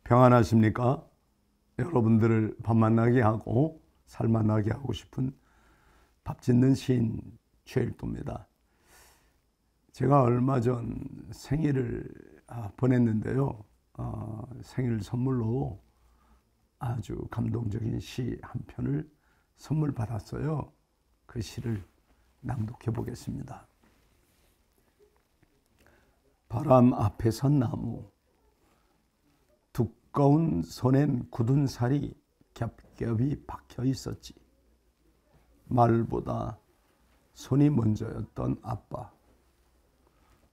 평안하십니까? 여러분들을 밥 만나게 하고 살 만나게 하고 싶은 밥 짓는 시인 최일도입니다. 제가 얼마 전 생일을 보냈는데요. 생일 선물로 아주 감동적인 시 한 편을 선물 받았어요. 그 시를 낭독해 보겠습니다. 바람 앞에 선 나무, 두꺼운 손엔 굳은 살이 겹겹이 박혀 있었지. 말보다 손이 먼저였던 아빠.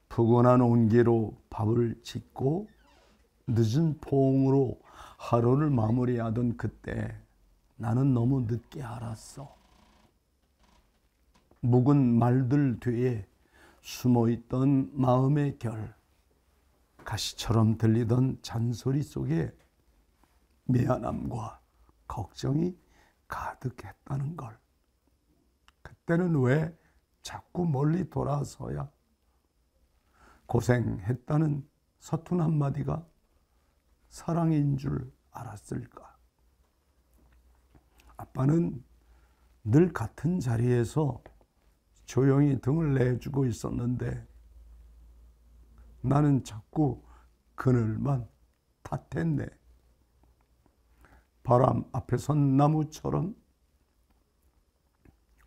푸근한 온기로 밥을 짓고 늦은 포옹으로 하루를 마무리하던 그때 나는 너무 늦게 알았어. 묵은 말들 뒤에 숨어있던 마음의 결, 가시처럼 들리던 잔소리 속에 미안함과 걱정이 가득했다는 걸. 그때는 왜 자꾸 멀리 돌아서야? 고생했다는 서툰 한마디가 사랑인 줄 알았을까? 아빠는 늘 같은 자리에서 조용히 등을 내주고 있었는데 나는 자꾸 그늘만 탓했네. 바람 앞에 선 나무처럼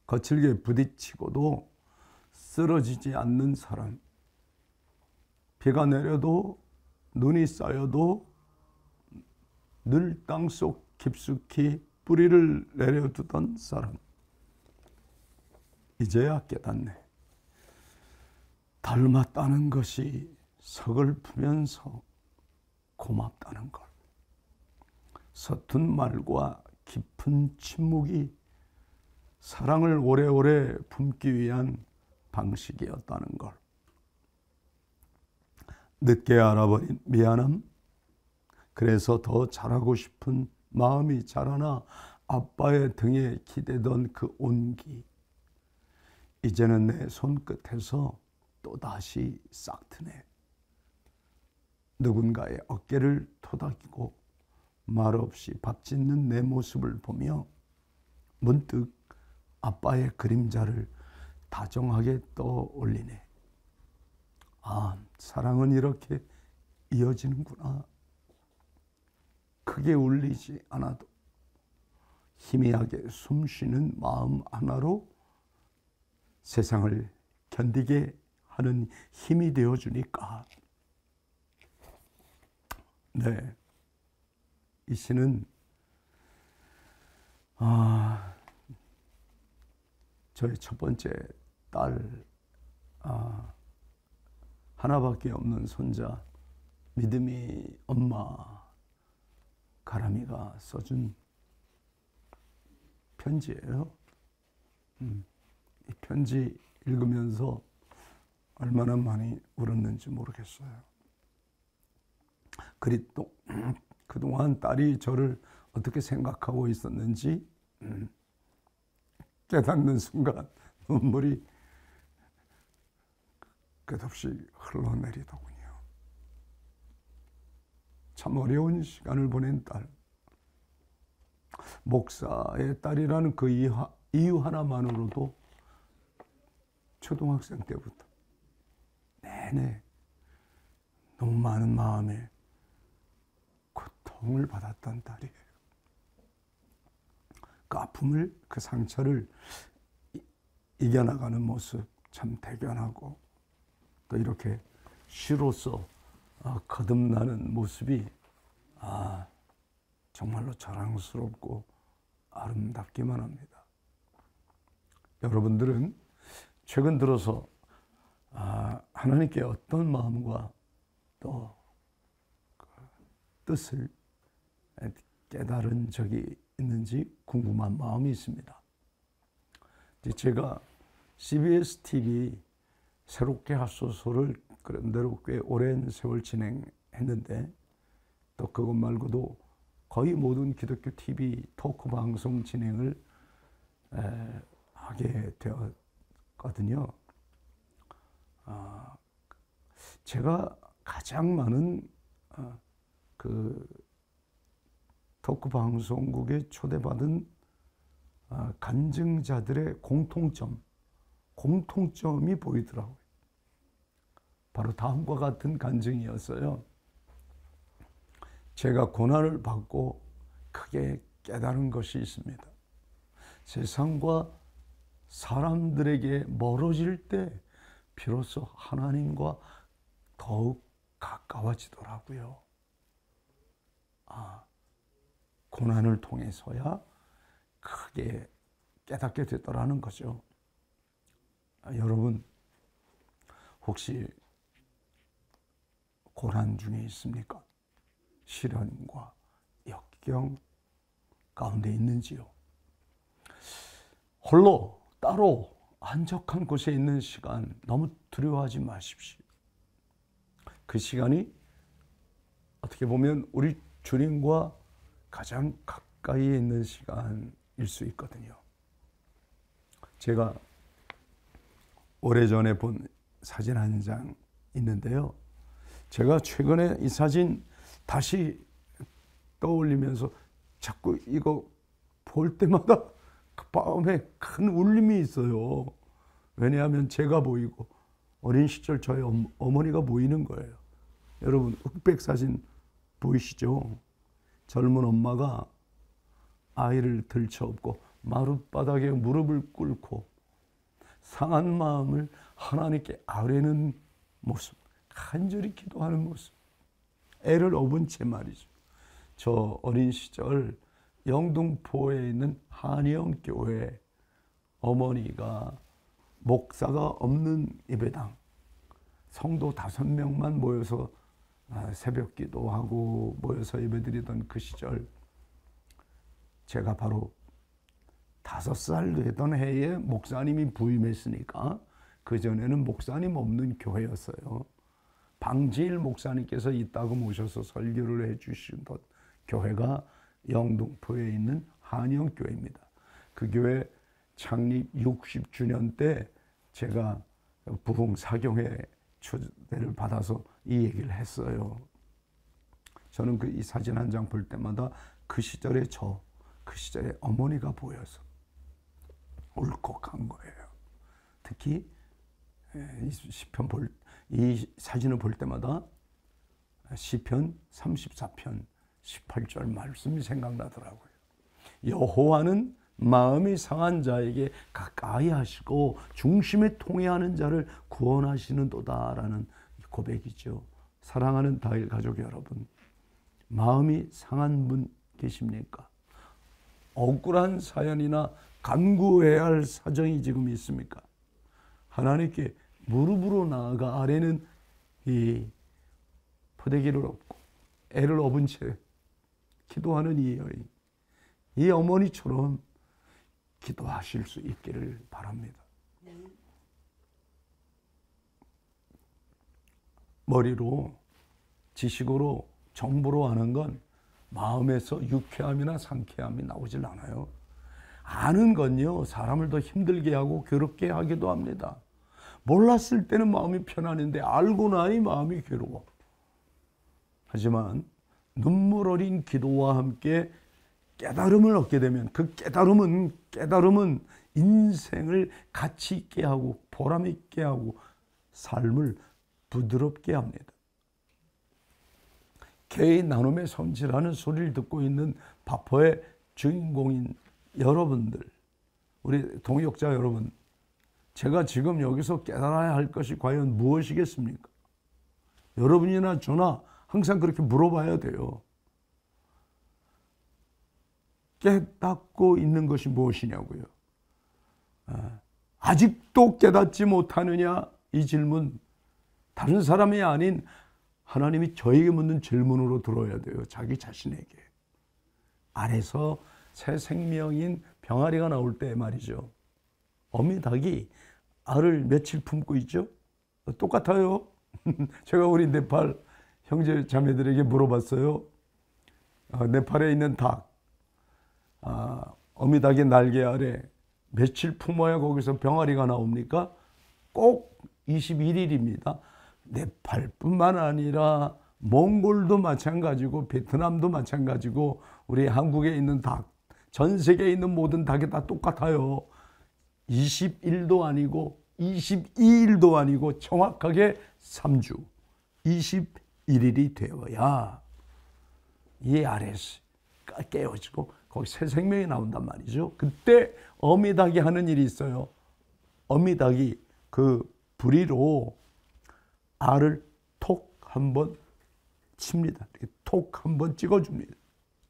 거칠게 부딪히고도 쓰러지지 않는 사람. 비가 내려도 눈이 쌓여도 늘 땅속 깊숙이 뿌리를 내려두던 사람. 이제야 깨닫네. 닮았다는 것이 서글프면서 고맙다는 걸. 서툰 말과 깊은 침묵이 사랑을 오래오래 품기 위한 방식이었다는 걸. 늦게 알아버린 미안함, 그래서 더 잘하고 싶은 마음이 자라나 아빠의 등에 기대던 그 온기, 이제는 내 손끝에서 또다시 싹트네. 누군가의 어깨를 토닥이고 말없이 밥 짓는 내 모습을 보며 문득 아빠의 그림자를 다정하게 떠올리네. 아, 사랑은 이렇게 이어지는구나. 크게 울리지 않아도 희미하게 숨쉬는 마음 하나로 세상을 견디게 하는 힘이 되어주니까. 네, 이 시는 저의 첫 번째 딸, 하나밖에 없는 손자 믿음이 엄마 가람이가 써준 편지예요. 이 편지 읽으면서 얼마나 많이 울었는지 모르겠어요. 그리고 그동안 딸이 저를 어떻게 생각하고 있었는지 깨닫는 순간 눈물이 끝없이 흘러내리더군요. 참 어려운 시간을 보낸 딸. 목사의 딸이라는 그 이유 하나만으로도 초등학생 때부터 내내 너무 많은 마음에 고통을 받았던 딸이에요. 그 아픔을, 그 상처를 이겨나가는 모습 참 대견하고, 또 이렇게 시로서 거듭나는 모습이 정말로 자랑스럽고 아름답기만 합니다. 여러분들은 최근 들어서 하나님께 어떤 마음과 또 뜻을 깨달은 적이 있는지 궁금한 마음이 있습니다. 제가 CBS TV 새롭게 핫소서를 그런대로 꽤 오랜 세월 진행했는데, 또 그것 말고도 거의 모든 기독교 TV 토크 방송 진행을 하게 되었거든요. 제가 가장 많은 그 토크 방송국에 초대받은 간증자들의 공통점이 보이더라고요. 바로 다음과 같은 간증이었어요. 제가 고난을 받고 크게 깨달은 것이 있습니다. 세상과 사람들에게 멀어질 때 비로소 하나님과 더욱 가까워지더라고요. 고난을 통해서야 크게 깨닫게 됐더라는 거죠. 여러분, 혹시 고난 중에 있습니까? 시련과 역경 가운데 있는지요? 홀로 따로 한적한 곳에 있는 시간 너무 두려워하지 마십시오. 그 시간이 어떻게 보면 우리 주님과 가장 가까이에 있는 시간일 수 있거든요. 제가 오래전에 본 사진 한 장 있는데요. 제가 최근에 이 사진 다시 떠올리면서 자꾸 이거 볼 때마다 그 마음에 큰 울림이 있어요. 왜냐하면 제가 보이고 어린 시절 저희 어머니가 보이는 거예요. 여러분, 흑백 사진 보이시죠? 젊은 엄마가 아이를 들쳐업고 마룻바닥에 무릎을 꿇고 상한 마음을 하나님께 아뢰는 모습, 간절히 기도하는 모습, 애를 업은 채 말이죠. 저 어린 시절 영등포에 있는 한의원교회 어머니가 목사가 없는 예배당, 성도 5명만 모여서 새벽 기도하고 모여서 예배드리던 그 시절, 제가 바로 5살 되던 해에 목사님이 부임했으니까 그전에는 목사님 없는 교회였어요. 방지일 목사님께서 있다고 모셔서 설교를 해주시던 교회가 영등포에 있는 한의원교회입니다. 그 교회 창립 60주년 때 제가 부흥 사경회 초대를 받아서 이 얘기를 했어요. 저는 이 사진 한 장 볼 때마다 그 시절의 그 시절의 어머니가 보여서 울컥한 거예요. 특히 이 사진을 볼 때마다 시편 34편 18절 말씀이 생각나더라고요. 여호와는 마음이 상한 자에게 가까이 하시고 중심에 통해하는 자를 구원하시는도다라는 고백이죠. 사랑하는 다일 가족 여러분, 마음이 상한 분 계십니까? 억울한 사연이나 간구해야 할 사정이 지금 있습니까? 하나님께 무릎으로 나아가 아래는 이 포대기를 업고 애를 업은 채 기도하는 이 여인, 이 어머니처럼 기도하실 수 있기를 바랍니다. 머리로, 지식으로, 정보로 하는 건 마음에서 유쾌함이나 상쾌함이 나오질 않아요. 아는 건요, 사람을 더 힘들게 하고 괴롭게 하기도 합니다. 몰랐을 때는 마음이 편안한데 알고 나니 마음이 괴로워. 하지만 눈물 어린 기도와 함께 깨달음을 얻게 되면 그 깨달음은 인생을 가치 있게 하고 보람 있게 하고 삶을 부드럽게 합니다. 개인 나눔의 성질하는 소리를 듣고 있는 바포의 주인공인 여러분들, 우리 동역자 여러분, 제가 지금 여기서 깨달아야 할 것이 과연 무엇이겠습니까? 여러분이나 저나 항상 그렇게 물어봐야 돼요. 깨닫고 있는 것이 무엇이냐고요. 아직도 깨닫지 못하느냐? 이 질문, 다른 사람이 아닌 하나님이 저에게 묻는 질문으로 들어야 돼요. 자기 자신에게. 안에서 새 생명인 병아리가 나올 때 말이죠. 어미닭이 알을 며칠 품고 있죠? 똑같아요. 제가 우리 네팔 형제 자매들에게 물어봤어요. 네팔에 있는 닭, 어미닭의 날개 아래 며칠 품어야 거기서 병아리가 나옵니까? 꼭 21일입니다. 네팔뿐만 아니라 몽골도 마찬가지고 베트남도 마찬가지고 우리 한국에 있는 닭, 전 세계에 있는 모든 닭이 다 똑같아요. 21도 아니고 22일도 아니고 정확하게 3주 21일이 되어야 이 아래에서 깨어지고 거기 새 생명이 나온단 말이죠. 그때 어미닭이 하는 일이 있어요. 어미닭이 그 부리로 알을 톡 한번 칩니다. 이렇게 톡 한번 찍어줍니다.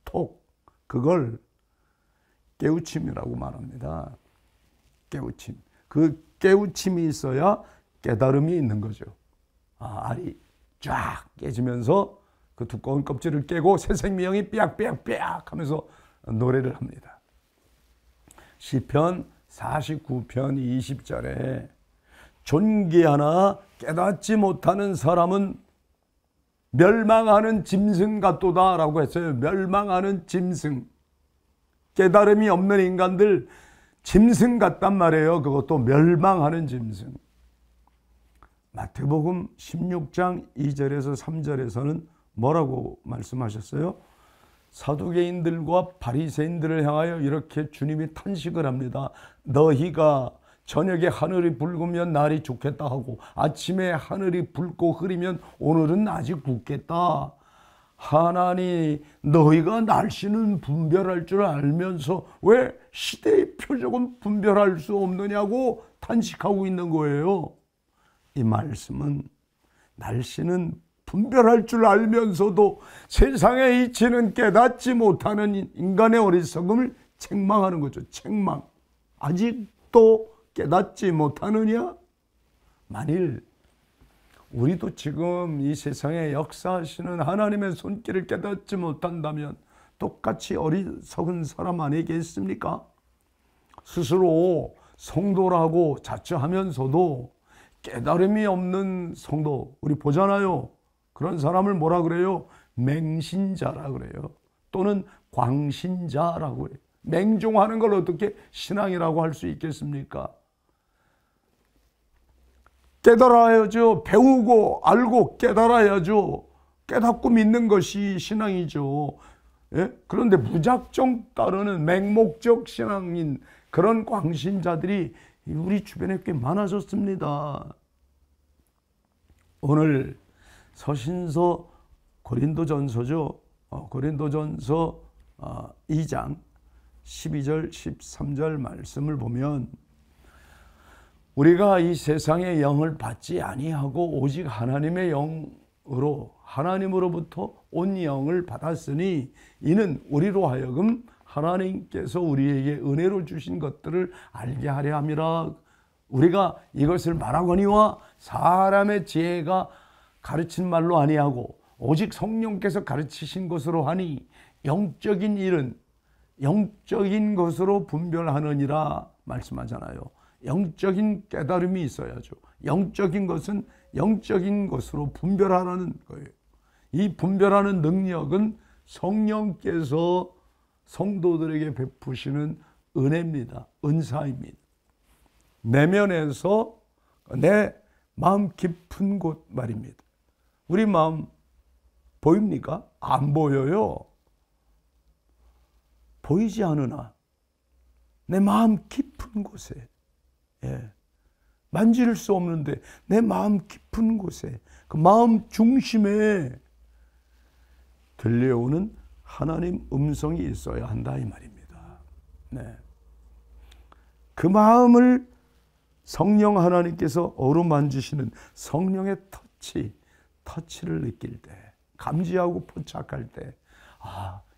톡. 그걸 깨우침이라고 말합니다. 깨우침. 그 깨우침이 있어야 깨달음이 있는 거죠. 알이 쫙 깨지면서 그 두꺼운 껍질을 깨고 새 생명이 삐약삐약삐약 하면서 노래를 합니다. 시편 49편 20절에 존귀하나 깨닫지 못하는 사람은 멸망하는 짐승 같도다 라고 했어요. 멸망하는 짐승. 깨달음이 없는 인간들 짐승 같단 말이에요. 그것도 멸망하는 짐승. 마태복음 16장 2절에서 3절에서는 뭐라고 말씀하셨어요? 사두개인들과 바리새인들을 향하여 이렇게 주님이 탄식을 합니다. 너희가 저녁에 하늘이 붉으면 날이 좋겠다 하고 아침에 하늘이 붉고 흐리면 오늘은 낮이 굳겠다. 하나니 너희가 날씨는 분별할 줄 알면서 왜 시대의 표적은 분별할 수 없느냐고 탄식하고 있는 거예요. 이 말씀은 날씨는 분별할 줄 알면서도 세상의 이치는 깨닫지 못하는 인간의 어리석음을 책망하는 거죠. 책망. 아직도 깨닫지 못하느냐? 만일 우리도 지금 이 세상에 역사하시는 하나님의 손길을 깨닫지 못한다면 똑같이 어리석은 사람 아니겠습니까? 스스로 성도라고 자처하면서도 깨달음이 없는 성도, 우리 보잖아요. 그런 사람을 뭐라 그래요? 맹신자라 그래요. 또는 광신자라고 그래요. 맹종하는 걸 어떻게 신앙이라고 할 수 있겠습니까? 깨달아야죠. 배우고 알고 깨달아야죠. 깨닫고 믿는 것이 신앙이죠. 예? 그런데 무작정 따르는 맹목적 신앙인 그런 광신자들이 우리 주변에 꽤 많아졌습니다. 오늘 서신서 고린도전서죠. 고린도전서 2장 12절 13절 말씀을 보면 우리가 이 세상의 영을 받지 아니하고 오직 하나님의 영으로 하나님으로부터 온 영을 받았으니 이는 우리로 하여금 하나님께서 우리에게 은혜로 주신 것들을 알게 하려 함이라. 우리가 이것을 말하거니와 사람의 지혜가 가르친 말로 아니하고 오직 성령께서 가르치신 것으로 하니 영적인 일은 영적인 것으로 분별하느니라 말씀하잖아요. 영적인 깨달음이 있어야죠. 영적인 것은 영적인 것으로 분별하라는 거예요. 이 분별하는 능력은 성령께서 성도들에게 베푸시는 은혜입니다. 은사입니다. 내면에서 내 마음 깊은 곳 말입니다. 우리 마음 보입니까? 안 보여요. 보이지 않으나 내 마음 깊은 곳에 만질 수 없는데 내 마음 깊은 곳에 그 마음 중심에 들려오는 하나님 음성이 있어야 한다 이 말입니다. 네. 그 마음을 성령 하나님께서 어루만지시는 성령의 터치를 느낄 때, 감지하고 포착할 때,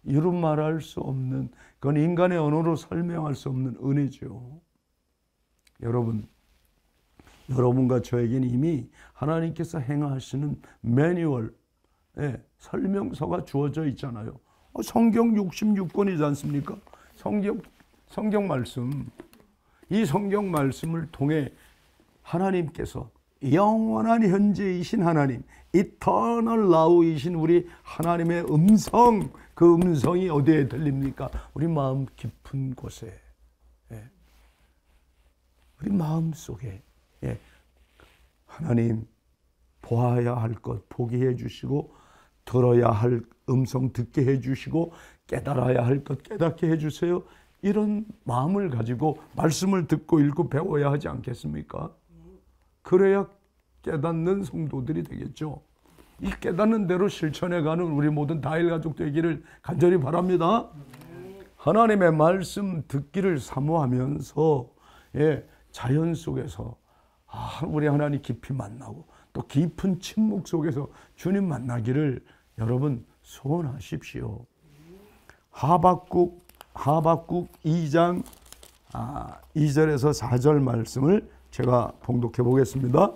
이루 말할 수 없는, 그건 인간의 언어로 설명할 수 없는 은혜죠. 여러분과 저에게는 이미 하나님께서 행하시는 매뉴얼, 설명서가 주어져 있잖아요. 성경 66권이지 않습니까? 성경 말씀. 이 성경 말씀을 통해 하나님께서 영원한 현재이신 하나님, Eternal Law이신 우리 하나님의 음성, 그 음성이 어디에 들립니까? 우리 마음 깊은 곳에, 우리 마음 속에 하나님 보아야 할 것 보게 해주시고 들어야 할 음성 듣게 해주시고 깨달아야 할 것 깨닫게 해주세요. 이런 마음을 가지고 말씀을 듣고 읽고 배워야 하지 않겠습니까? 그래야 깨닫는 성도들이 되겠죠. 이 깨닫는 대로 실천해가는 우리 모든 다일 가족 되기를 간절히 바랍니다. 하나님의 말씀 듣기를 사모하면서 자연 속에서 우리 하나님 깊이 만나고 또 깊은 침묵 속에서 주님 만나기를 여러분 소원하십시오. 하박국 2장 2절에서 4절 말씀을 제가 봉독해 보겠습니다.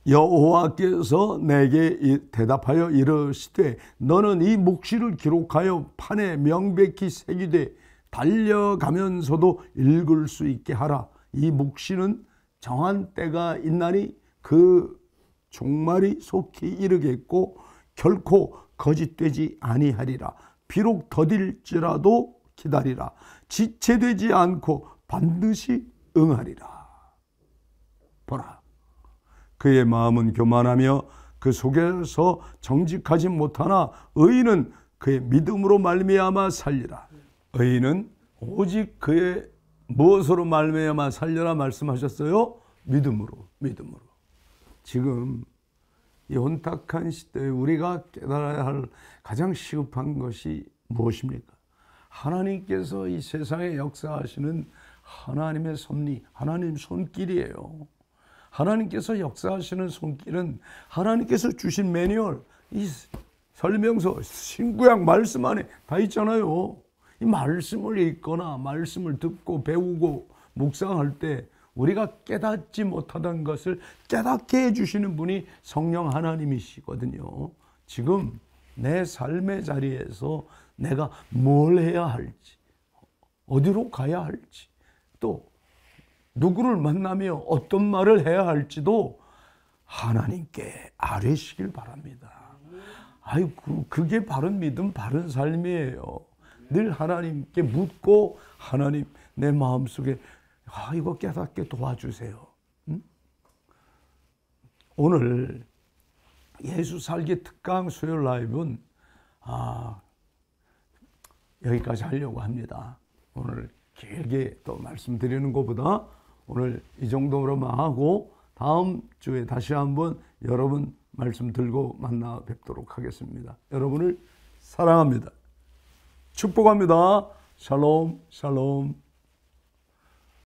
여호와께서 내게 대답하여 이르시되 너는 이 묵시를 기록하여 판에 명백히 새기되 달려가면서도 읽을 수 있게 하라. 이 묵시는 정한 때가 있나니 그 종말이 속히 이르겠고 결코 거짓되지 아니하리라. 비록 더딜지라도 기다리라. 지체되지 않고 반드시 응하리라. 보라, 그의 마음은 교만하며 그 속에서 정직하지 못하나 의인은 그의 믿음으로 말미암아 살리라. 의인은 오직 그의 무엇으로 말미암아 살려라 말씀하셨어요? 믿음으로. 지금 이 혼탁한 시대에 우리가 깨달아야 할 가장 시급한 것이 무엇입니까? 하나님께서 이 세상에 역사하시는 하나님의 섭리, 하나님 손길이에요. 하나님께서 역사하시는 손길은 하나님께서 주신 매뉴얼, 이 설명서, 신구약 말씀 안에 다 있잖아요. 이 말씀을 읽거나 말씀을 듣고 배우고 묵상할 때 우리가 깨닫지 못하던 것을 깨닫게 해주시는 분이 성령 하나님이시거든요. 지금 내 삶의 자리에서 내가 뭘 해야 할지, 어디로 가야 할지, 또 누구를 만나며 어떤 말을 해야 할지도 하나님께 아뢰시길 바랍니다. 아이고, 그게 바른 믿음, 바른 삶이에요. 늘 하나님께 묻고 하나님 내 마음속에 이거 깨닫게 도와주세요. 응? 오늘 예수 살기 특강 수요일 라이브는 여기까지 하려고 합니다. 오늘 길게 또 말씀드리는 것보다 오늘 이 정도로만 하고 다음 주에 다시 한번 여러분 말씀 들고 만나 뵙도록 하겠습니다. 여러분을 사랑합니다. 축복합니다. 샬롬, 샬롬.